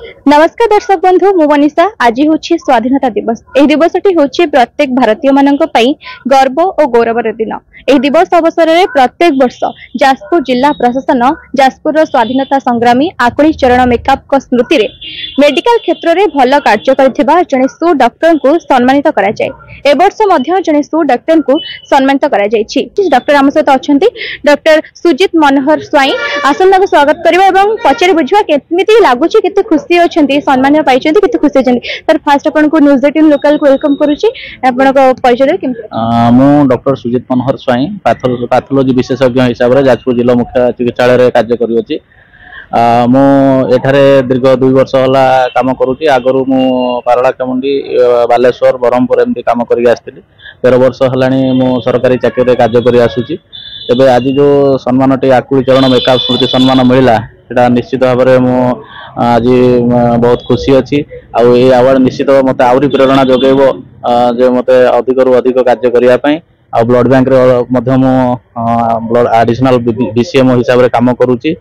नमस्कार दर्शक बंधु मु मनीषा आज हूँ स्वाधीनता दिवस। यह दिवस हूँ प्रत्येक भारतीय मान गर्व और गौरवर दिन। यह दिवस अवसर में प्रत्येक वर्ष जाजपुर जिला प्रशासन जाजपुर स्वाधीनता संग्रामी आकुली चरण मेकाप स्मृति में मेडिकल क्षेत्र में भल कार्य कर जड़े सु डॉक्टर को सम्मानित कराए। एवर्ष जड़े सु डॉक्टर को सम्मानित डॉक्टर आम सहित अच्छा डॉक्टर सुजित मनोहर स्वाई आसन को स्वागत करवा पचारि बुझा केमती लगुच के खुशी अच्छा सम्मान पाई के खुशी अच्छा सर फास्ट आपको न्यूज 18 लोकल को वेलकम करुच्ची परिचय मु डॉक्टर सुजित मनोहर स्वाई पैथोलॉजी विशेषज्ञ हिसाब से जाजपुर जिला मुख्य चिकित्सालय कार्य करुच्ची मु एठारे दीर्घ 2 वर्ष होला काम करुच्ची आगु मु पारलाखेमुंडी बालेश्वर ब्रह्मपुर एमती काम करके आसती 13 वर्ष हलानी मु सरकारी चाकरी कार्य कर आसुची। एबे आज जो सम्मान टी आकुली चरण मेकाप स्मृति सम्मान मिला सेटा निश्चित भाव में मु आज बहुत खुशी अच्छी आवार्ड निश्चित मत आहरी प्रेरणा जोगेब जे मत अधिक रु अधिक कार्य करने आ blood bank blood additional BCM हिसाब से काम करुच्ची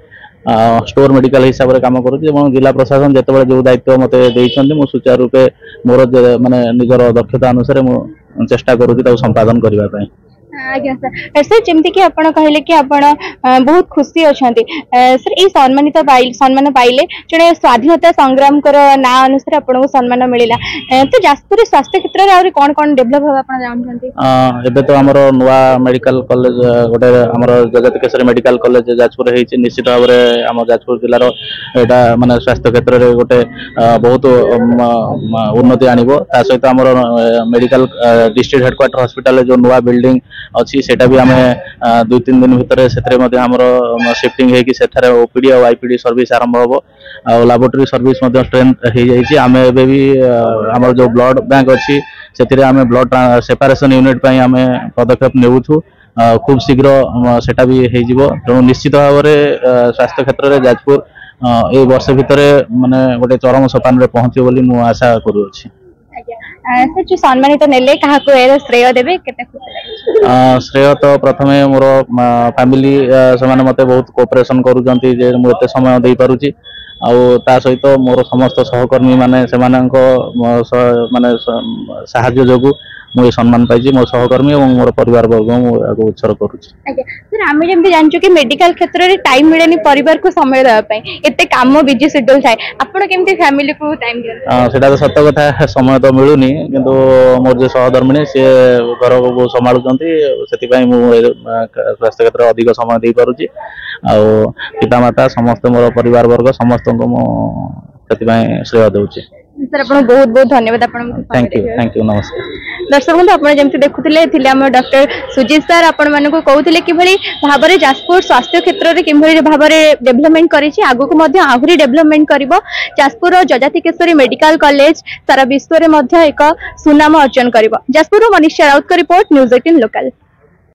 स्टोर मेडिकल हिसाब से काम करुच्ची जिला प्रशासन जिते जो दायित्व मत देइछन्ती सुचारू रूपे मोर माने निजर दक्षता अनुसार मु चेष्टा करुच्ची संपादन करने। आज्ञा सर सर जमती कि आपण कहले कि आपण बहुत खुशी अच्छा सर ये सम्मान पाइले जड़े स्वाधीनता संग्राम कर ना अनुसार आपको सम्मान मिला तो जाजपुर स्वास्थ्य क्षेत्र में कौन कौन डेभलप होगा आपण जानते एबे तो हमर नुआ मेडिकल कॉलेज गोटे हमर जगत केसरी मेडिकल कॉलेज जाजपुर है निश्चित भाव में आम जाजपुर जिलार एटा माने स्वास्थ्य क्षेत्र में गोटे बहुत उन्नति आनिबो ता सहित हमर मेडिकल डिस्ट्रिक्ट हेडक्वार्टर हॉस्पिटल जो नुआ बिल्डिंग अच्छी सेटा भी आमे 2-3 दिन भितर शिफ्टिंग है कि सेठारे ओपीडी और आईपीडी सर्विस आरंभ होबो आ लैबोरेटरी सर्विस स्ट्रेंथ हो जाइए आमे एबे भी हमर जो ब्लड बैंक अच्छी से आमे ब्लड सेपरेशन यूनिट पई आमे पदक्षेप नेउछु खूब शीघ्र सेटा भी हो जिवो तेणु निश्चित भाव में स्वास्थ्य क्षेत्र में जाजपुर ए वर्ष भितर माने गोटे चरम सोपान रे पहुंचे बोली मु आशा करूछि। सर जो सम्मानित नेले कहा को श्रेय देबे केते श्रेय तो प्रथमे मोर फैमिली से मते बहुत कोऑपरेशन करूजंती जे मु एते समय दे पारुची आ सहित मोर समस्त सहकर्मी माने सेमानंको माने सहाय्य जोगु मु सम्मान पाई मो सहकर्मी और मोर परिवार वर्ग उत्सर्ग करुच्ची। सर आम जमी जानचु कि मेडिकल क्षेत्र में टाइम मिलेनी परिवार को समय देवाई एते काम बिजी शेड्यूल थाए आपण केमती फैमिली को टाइम दियन सेटा तो सत्य कथा समय तो मिलूनी किंतु मोर जो सहधर्मिणी सी घर को संभालुचंती सेति पई मु स्वास्थ्य क्षेत्र अधिक समय दे पारुची आ पितामाता समस्त मोर परिवार वर्ग समस्त को मु सेति पई श्रेय देउची। सर आपन बहुत बहुत धन्यवाद थैंक यू नमस्कार दर्शक बंधु आप जमी देखुले डॉक्टर सुजीत सर आपण मानक कहते कि भाव में जाजपुर स्वास्थ्य क्षेत्र में कि भाव में डेभलपमेंट कर आहुरी डेभलपमेंट कर जाजपुर जजाति केसरी मेडिकल कॉलेज सारा विश्व में एक सुनाम अर्जन कर। जाजपुर मनीषा राउत का रिपोर्ट न्यूज 18 लोकल।